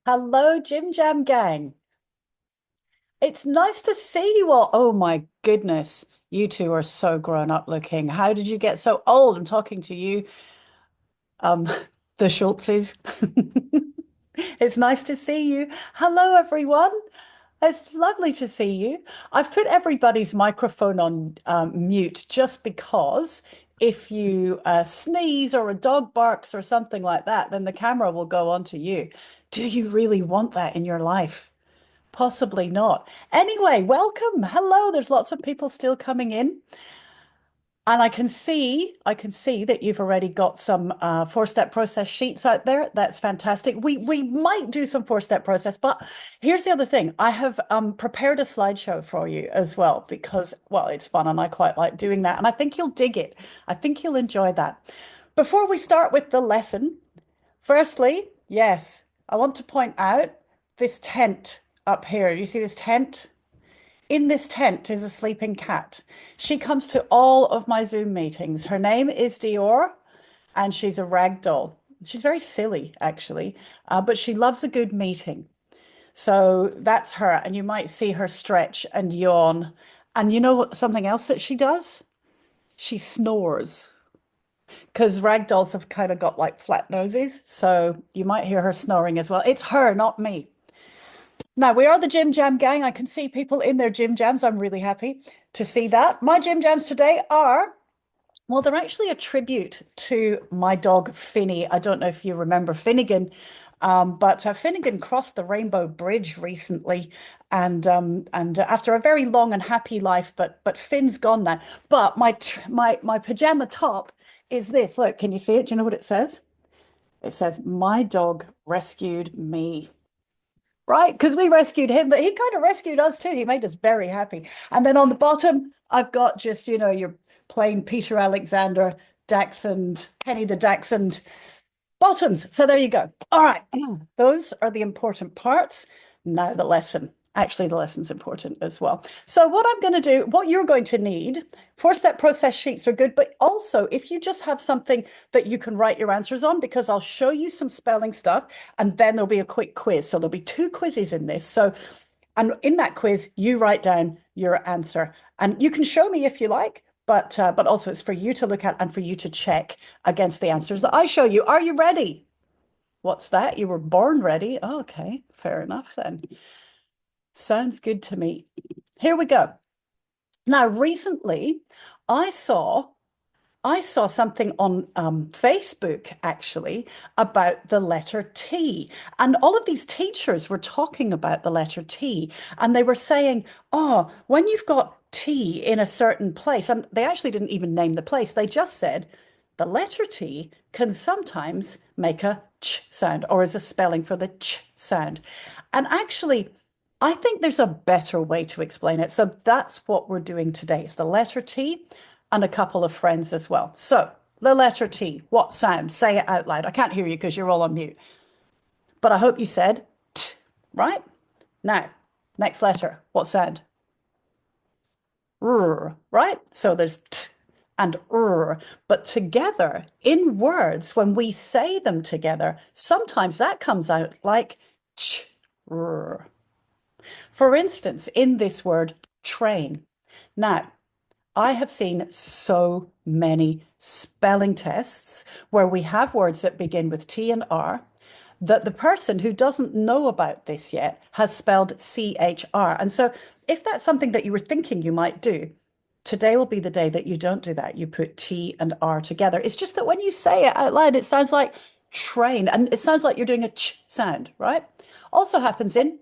Hello, Jim Jam Gang. It's nice to see you all. Oh my goodness, you two are so grown up looking. How did you get so old? I'm talking to you, um, the Schultzes. It's nice to see you. Hello, everyone. It's lovely to see you. I've put everybody's microphone on mute just because if you sneeze or a dog barks or something like that, then the camera will go on to you. Do you really want that in your life? Possibly not. Anyway, welcome. Hello. There's lots of people still coming in. And I can see that you've already got some four-step process sheets out there. That's fantastic. We might do some four-step process, but here's the other thing. I have prepared a slideshow for you as well because, well, it's fun and I quite like doing that. And I think you'll dig it. I think you'll enjoy that. Before we start with the lesson, firstly, yes, I want to point out this tent up here. Do you see this tent? In this tent is a sleeping cat. She comes to all of my Zoom meetings. Her name is Dior, and she's a rag doll. She's very silly, actually, but she loves a good meeting. So that's her. And you might see her stretch and yawn. And you know something else that she does? She snores because rag dolls have kind of got like flat noses. So you might hear her snoring as well. It's her, not me. Now, we are the Gym Jam gang. I can see people in their gym jams. I'm really happy to see that. My gym jams today are, well, they're actually a tribute to my dog, Finny. I don't know if you remember Finnegan, but Finnegan crossed the Rainbow Bridge recently, and after a very long and happy life, but Finn's gone now. But my pajama top is this. Look, can you see it? Do you know what it says? It says, "My dog rescued me." Right? Because we rescued him, but he kind of rescued us too. He made us very happy. And then on the bottom, I've got just, your plain Peter Alexander Dachshund, Penny the Dachshund bottoms. So there you go. All right. Those are the important parts. Now the lesson. Actually, the lesson's important as well. So what I'm going to do, what you're going to need, four-step process sheets are good, but also if you just have something that you can write your answers on, because I'll show you some spelling stuff and then there'll be a quick quiz. So there'll be two quizzes in this. So, and in that quiz, you write down your answer and you can show me if you like, but also it's for you to look at and for you to check against the answers that I show you. Are you ready? What's that? You were born ready. Oh, okay, fair enough then. Sounds good to me. Here we go. Now, recently, I saw I saw something on Facebook actually about the letter T. And all of these teachers were talking about the letter T. And they were saying, oh, when you've got T in a certain place, and they actually didn't even name the place, they just said the letter T can sometimes make a ch sound or is a spelling for the ch sound. And actually, I think there's a better way to explain it. So that's what we're doing today. It's the letter T and a couple of friends as well. So the letter T, what sound? Say it out loud. I can't hear you because you're all on mute, but I hope you said T, right? Now, next letter, what sound? R, right? So there's T and R, but together in words, when we say them together, sometimes that comes out like ch, r. For instance, in this word train. Now, I have seen so many spelling tests where we have words that begin with T and R that the person who doesn't know about this yet has spelled CHR. And so, if that's something that you were thinking you might do, today will be the day that you don't do that. You put T and R together. It's just that when you say it out loud, it sounds like train and it sounds like you're doing a ch sound, right? Also happens in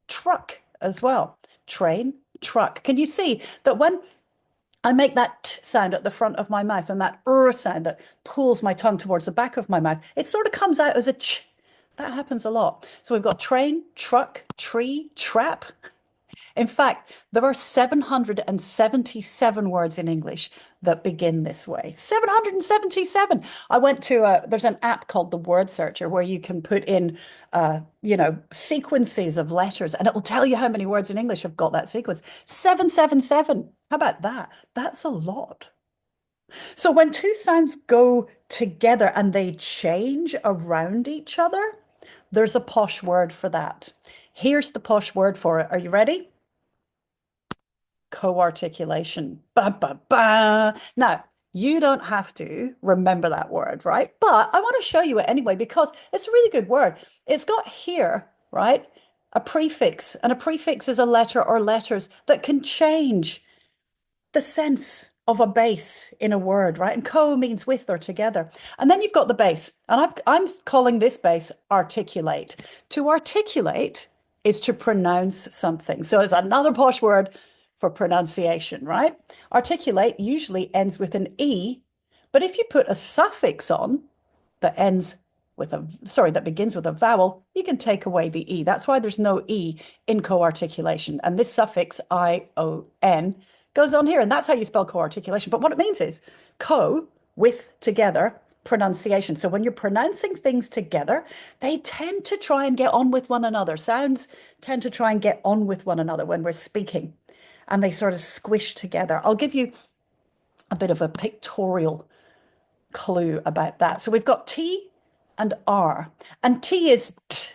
truck as well. Train, truck. Can you see that when I make that t sound at the front of my mouth and that sound that pulls my tongue towards the back of my mouth, it sort of comes out as a ch. That happens a lot. So we've got train, truck, tree, trap. In fact, there are 777 words in English that begin this way. 777. I went to there's an app called the Word Searcher where you can put in, sequences of letters and it will tell you how many words in English have got that sequence. 777. How about that? That's a lot. So when two sounds go together and they change around each other, There's a posh word for that. Here's the posh word for it. Are you ready? Co-articulation. Ba, ba, ba. Now, you don't have to remember that word, right? But I want to show you it anyway because it's a really good word. It's got here, right? A prefix, and a prefix is a letter or letters that can change the sense of a base in a word, right? And co means with or together. And then you've got the base. And I'm calling this base articulate. To articulate is to pronounce something. So it's another posh word for pronunciation, right? Articulate usually ends with an E, but if you put a suffix on, that ends with a, sorry, that begins with a vowel, you can take away the E. That's why there's no E in co-articulation. And this suffix ION goes on here. And that's how you spell co-articulation. But what it means is co, with, together, pronunciation. So when you're pronouncing things together, they tend to try and get on with one another. Sounds tend to try and get on with one another when we're speaking. And they sort of squish together. I'll give you a bit of a pictorial clue about that. So we've got T and R, and T is T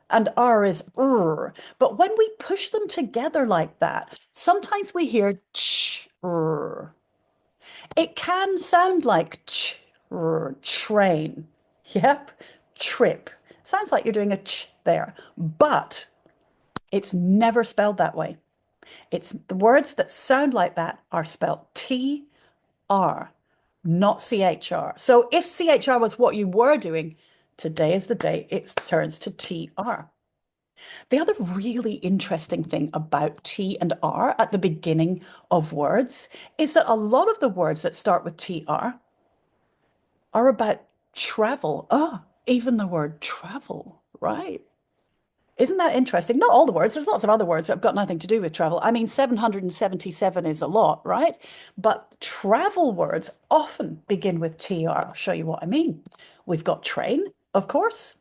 and R is R. But when we push them together like that, sometimes we hear ch, R. It can sound like ch, R, train. Yep, trip. Sounds like you're doing a ch there, but it's never spelled that way. It's the words that sound like that are spelled T R, not CHR. So if CHR was what you were doing, today is the day it turns to TR. The other really interesting thing about T and R at the beginning of words is that a lot of the words that start with TR are about travel. Oh, even the word travel, right? Isn't that interesting? Not all the words. There's lots of other words that have got nothing to do with travel. I mean, 777 is a lot, right? But travel words often begin with TR. I'll show you what I mean. We've got train, of course,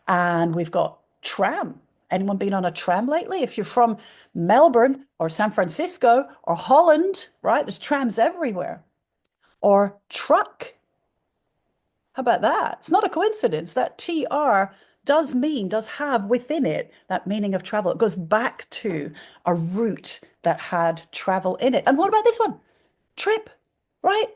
and we've got tram. Anyone been on a tram lately? If you're from Melbourne or San Francisco or Holland, right? There's trams everywhere. Or truck. How about that? It's not a coincidence that TR does have within it that meaning of travel. It goes back to a route that had travel in it. And what about this one? Trip, right?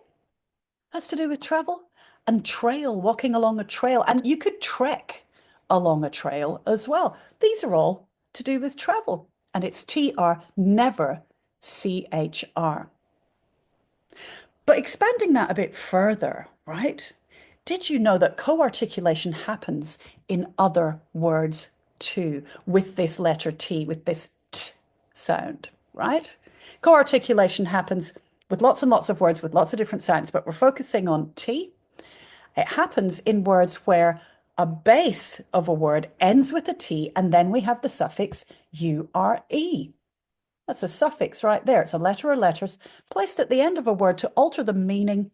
Has to do with travel and trail, walking along a trail. And you could trek along a trail as well. These are all to do with travel. And it's TR, never CHR. But expanding that a bit further, right? Did you know that co-articulation happens in other words too, with this letter T, with this T sound, right? Co-articulation happens with lots and lots of words with lots of different sounds, but we're focusing on T. It happens in words where a base of a word ends with a T, and then we have the suffix URE. That's a suffix right there. It's a letter or letters placed at the end of a word to alter the meaning,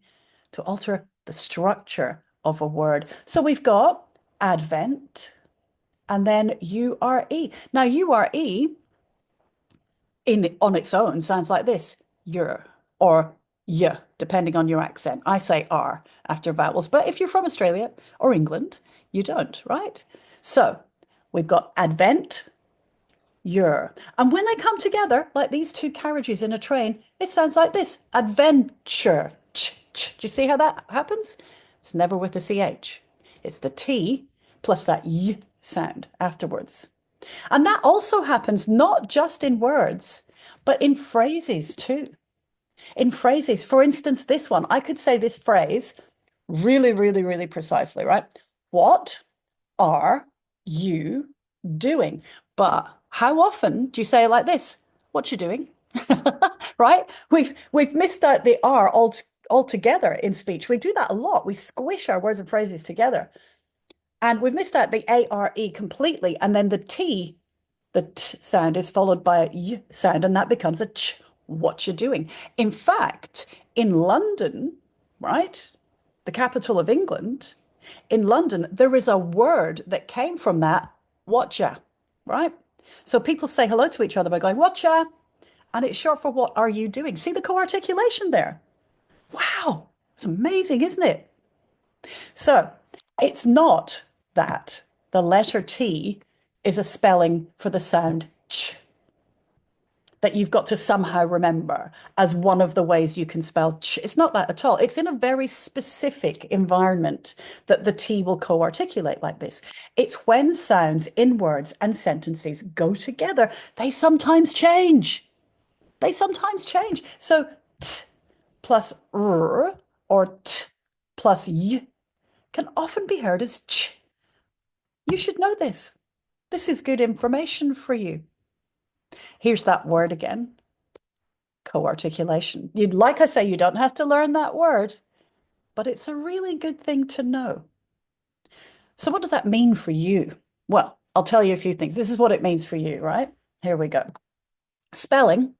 to alter the structure of a word. So we've got advent and then URE. Now, URE in on its own sounds like this, your or y, depending on your accent. I say R after vowels, but if you're from Australia or England, you don't, right? So we've got advent, your. And when they come together, like these two carriages in a train, it sounds like this, adventure. Do you see how that happens? It's never with the CH. It's the T plus that Y sound afterwards. And that also happens not just in words, but in phrases too. In phrases, for instance, this one, I could say this phrase really, really, really precisely, right? What are you doing? But how often do you say it like this? What you doing? Right? We've missed out the R altogether in speech. We do that a lot. We squish our words and phrases together. And we've missed out the ARE completely. And then the T, the T sound is followed by a Y sound, and that becomes a Ch. What you doing? In fact, in London, right, the capital of England, in London, there is a word that came from that, watcha, right? So people say hello to each other by going, watcha, and it's short for what are you doing? See the co-articulation there? Wow, it's amazing, isn't it? So it's not that. the letter T is a spelling for the sound ch that you've got to somehow remember as one of the ways you can spell ch. It's not that at all. It's in a very specific environment that the T will co-articulate like this. It's when sounds in words and sentences go together. They sometimes change. They sometimes change. So t plus r or t plus y can often be heard as ch. You should know this. This is good information for you. Here's that word again. Co-articulation. You'd like I say, you don't have to learn that word, but it's a really good thing to know. So what does that mean for you? Well, I'll tell you a few things. This is what it means for you, right? Here we go. Spelling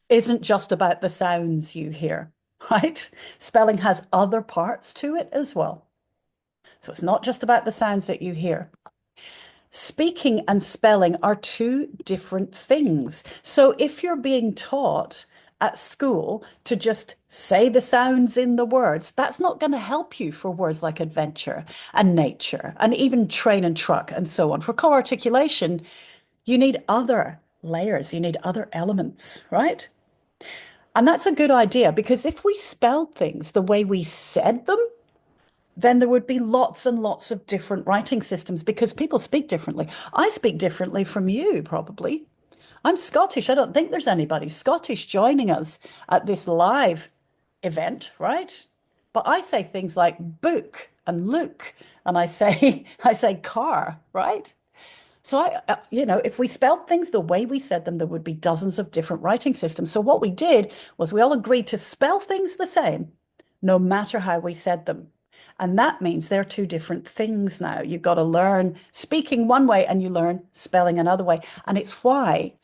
isn't just about the sounds you hear, right? Spelling has other parts to it as well. So it's not just about the sounds that you hear. Speaking and spelling are two different things. So if you're being taught at school to just say the sounds in the words, that's not going to help you for words like adventure and nature and even train and truck and so on. For co-articulation, you need other layers, you need other elements, right? And that's a good idea because if we spelled things the way we said them, then there would be lots and lots of different writing systems because people speak differently. I speak differently from you, probably. I'm Scottish. I don't think there's anybody Scottish joining us at this live event, right? But I say things like book and look, and I say I say car, right? So if we spelled things the way we said them, there would be dozens of different writing systems. So what we did was we all agreed to spell things the same, no matter how we said them. And that means they're two different things now. You've got to learn speaking one way and you learn spelling another way. And it's why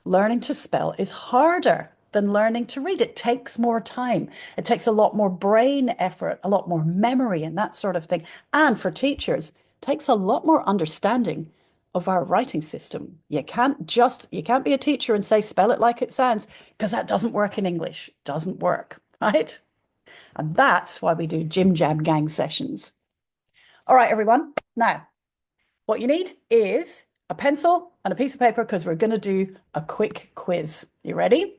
learning to spell is harder than learning to read. It takes more time. It takes a lot more brain effort, a lot more memory and that sort of thing. And for teachers, it takes a lot more understanding of our writing system. You can't be a teacher and say spell it like it sounds because that doesn't work in English. It doesn't work, right? And that's why we do Jim Jam Gang sessions. All right, everyone. Now, what you need is a pencil and a piece of paper because we're going to do a quick quiz. You ready?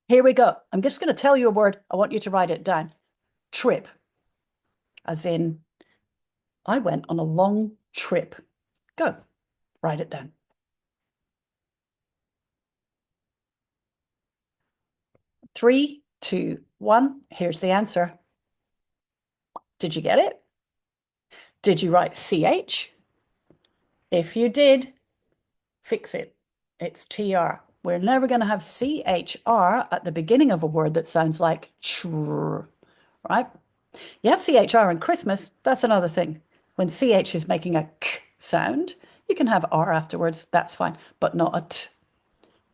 Here we go. I'm just going to tell you a word. I want you to write it down. Trip, as in, I went on a long trip. Go, write it down. 3, 2, 1. Here's the answer. Did you get it? Did you write CH? If you did, fix it. It's TR. We're never going to have CHR at the beginning of a word that sounds like chr, right? You have CHR in Christmas, that's another thing. When CH is making a k sound, you can have R afterwards, that's fine, but not a t.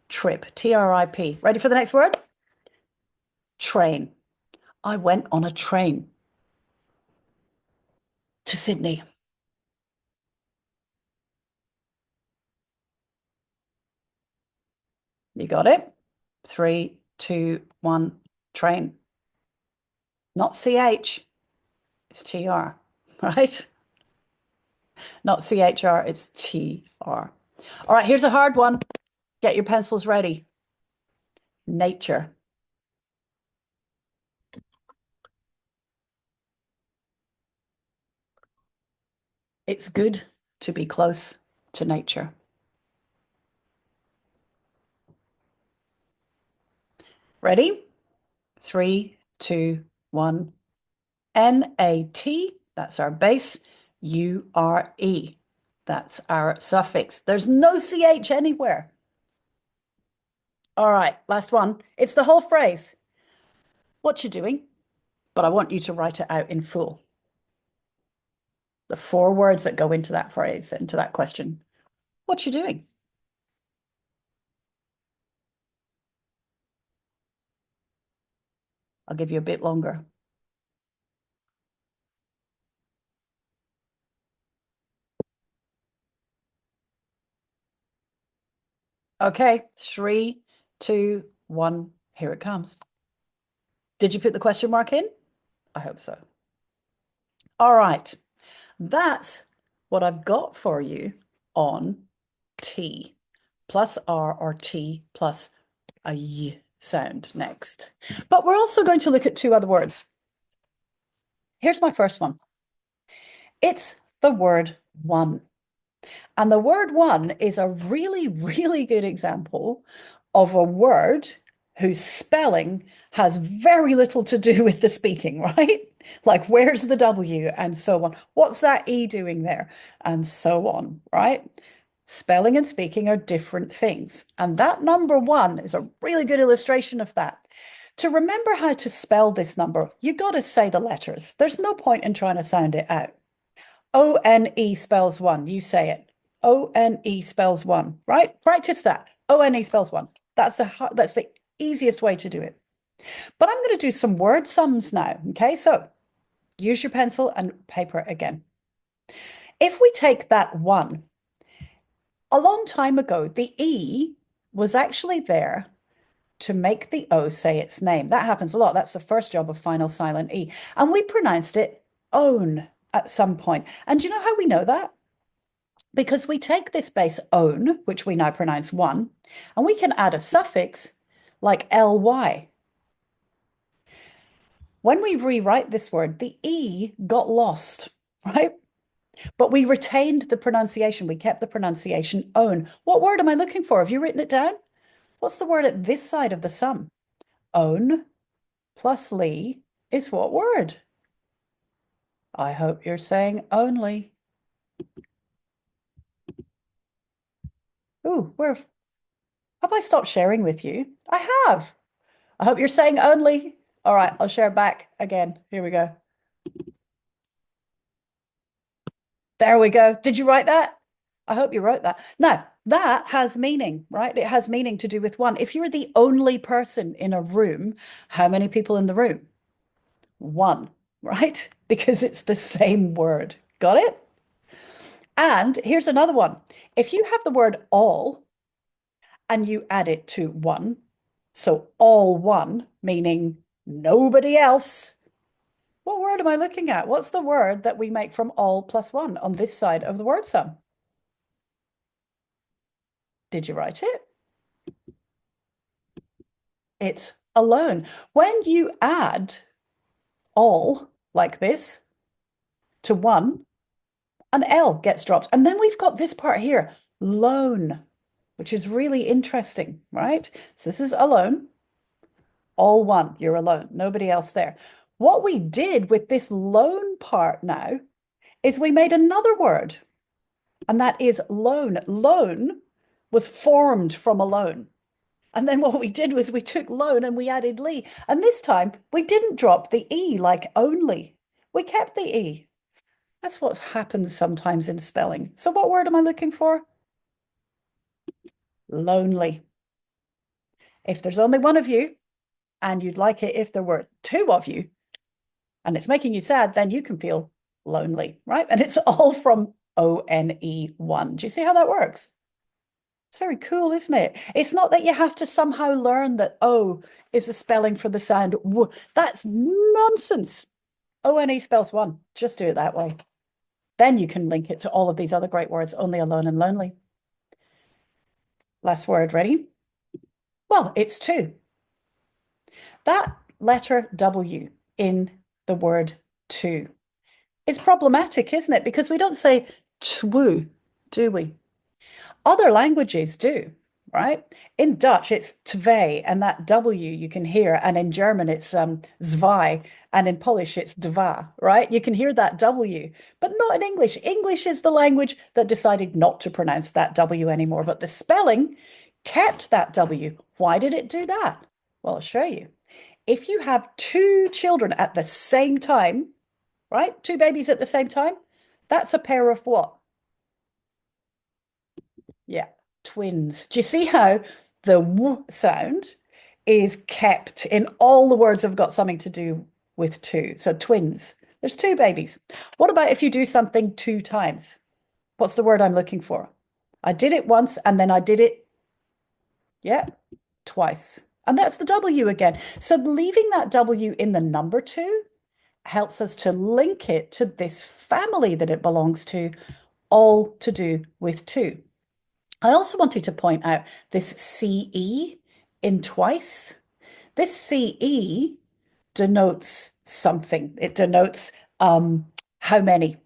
Trip, TRIP. Ready for the next word? Train. I went on a train to Sydney. You got it? 3, 2, 1, train. Not CH, it's TR, right? Not CHR, it's TR. All right, here's a hard one. Get your pencils ready. Nature. It's good to be close to nature. Ready? 3, 2, 1. NAT, that's our base. URE, that's our suffix. There's no CH anywhere. All right, last one. It's the whole phrase. What you doing? But I want you to write it out in full. The 4 words that go into that phrase, into that question. What you doing? I'll give you a bit longer. Okay, 3, 2, 1. Here it comes. Did you put the question mark in? I hope so. All right. That's what I've got for you on T plus R or T plus a Y sound next. But we're also going to look at two other words. Here's my first one. It's the word one. And the word one is a really, really good example of a word whose spelling has very little to do with the speaking, right? Like, where's the W and so on? What's that E doing there? And so on, right? Spelling and speaking are different things. And that number one is a really good illustration of that. To remember how to spell this number, you got to say the letters. There's no point in trying to sound it out. O-N-E spells one. You say it. O-N-E spells one, right? Practice that. O-N-E spells one. That's the easiest way to do it. But I'm going to do some word sums now. Okay, so use your pencil and paper again. If we take that one, a long time ago, the E was actually there to make the O say its name. That happens a lot. That's the first job of final silent E. And we pronounced it own at some point. And do you know how we know that? Because we take this base own, which we now pronounce one, and we can add a suffix like ly. When we rewrite this word, the E got lost, right? But we retained the pronunciation. We kept the pronunciation own. What word am I looking for? Have you written it down? What's the word at this side of the sum? Own plus ly is what word? I hope you're saying only. Ooh, where have I stopped sharing with you? I have. I hope you're saying only. All right, I'll share back again. Here we go. There we go. Did you write that? I hope you wrote that. Now, that has meaning, right? It has meaning to do with one. If you're the only person in a room, how many people in the room? One, right? Because it's the same word. Got it? And here's another one. If you have the word all and you add it to one, so all one, meaning nobody else. What word am I looking at? What's the word that we make from all plus one on this side of the word sum? Did you write it? It's alone. When you add all like this to one, an L gets dropped. And then we've got this part here, lone, which is really interesting, right? So this is alone, all one, you're alone, nobody else there. What we did with this lone part now is we made another word, and that is lone. Lone was formed from alone. And then what we did was we took lone and we added ly. And this time we didn't drop the E like only. We kept the E. That's what happens sometimes in spelling. So what word am I looking for? Lonely. If there's only one of you and you'd like it if there were two of you and it's making you sad, then you can feel lonely, right? And it's all from ONE1. Do you see how that works? It's very cool, isn't it? It's not that you have to somehow learn that O is the spelling for the sound W. That's nonsense. ONE spells one. Just do it that way. Then you can link it to all of these other great words, only, alone, and lonely. Last word, ready? Well, it's two. That letter W in the word two is problematic, isn't it? Because we don't say twu, do we? Other languages do, right? In Dutch, it's twee, and that W you can hear, and in German, it's zwei, and in Polish, it's dwa, right? You can hear that W, but not in English. English is the language that decided not to pronounce that W anymore, but the spelling kept that W. Why did it do that? Well, I'll show you. If you have two children at the same time, right? Two babies at the same time, that's a pair of what? Yeah, twins. Do you see how the w sound is kept in all the words that have got something to do with two? So twins. There's two babies. What about if you do something two times? What's the word I'm looking for? I did it once and then I did it, yeah, twice. And that's the W again. So leaving that W in the number two helps us to link it to this family that it belongs to, all to do with two. I also wanted to point out this CE in twice. This CE denotes something. It denotes how many.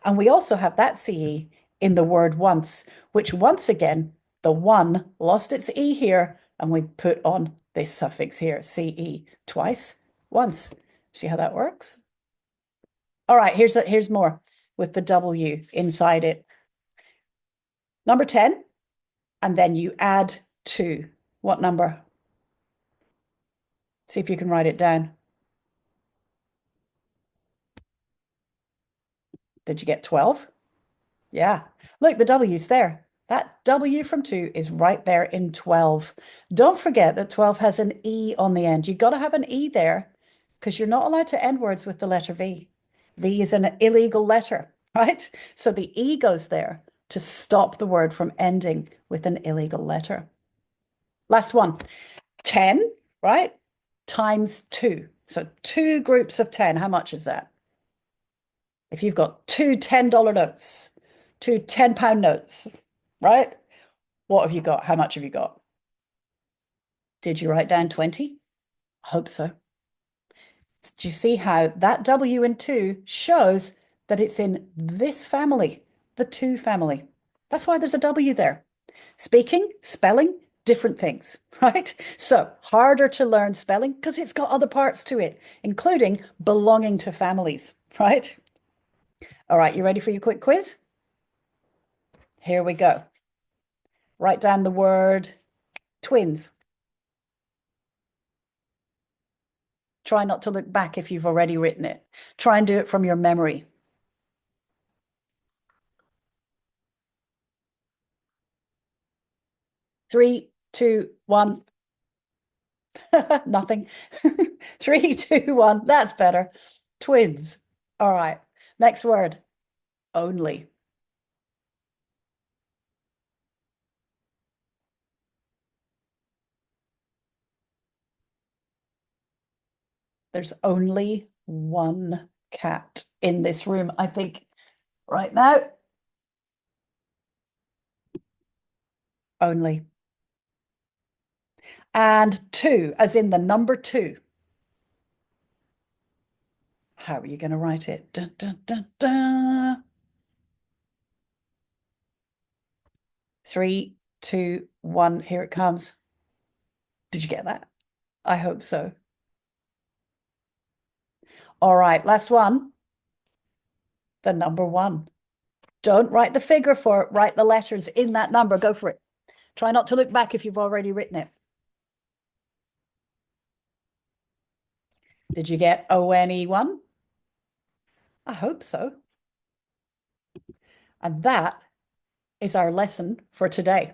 And we also have that CE in the word once, which once again, the one lost its E here, and we put on this suffix here, CE, twice, once. See how that works? All right, here's more with the W inside it. Number 10, and then you add 2. What number? See if you can write it down. Did you get 12? Yeah. Look, the W's there. That W from 2 is right there in 12. Don't forget that 12 has an E on the end. You've got to have an E there because you're not allowed to end words with the letter V. V is an illegal letter, right? So the E goes there to stop the word from ending with an illegal letter. Last one, 10, right? Times 2. So 2 groups of 10. How much is that? If you've got two $10 notes, two £10 notes, right? What have you got? How much have you got? Did you write down 20? I hope so. Do you see how that W in 2 shows that it's in this family, the 2 family? That's why there's a W there. Speaking, spelling, different things, right? So harder to learn spelling because it's got other parts to it, including belonging to families, right? All right, you ready for your quick quiz? Here we go. Write down the word twins. Try not to look back if you've already written it. Try and do it from your memory. 3, 2, 1. Nothing. 3, 2, 1. That's better. Twins. All right. Next word. Only. There's only one cat in this room, I think, right now. Only. And 2, as in the number 2. How are you going to write it? Dun, dun, dun, dun. 3, 2, 1. Here it comes. Did you get that? I hope so. All right, last one. The number 1. Don't write the figure for it. Write the letters in that number. Go for it. Try not to look back if you've already written it. Did you get ONE1? I hope so. And that is our lesson for today.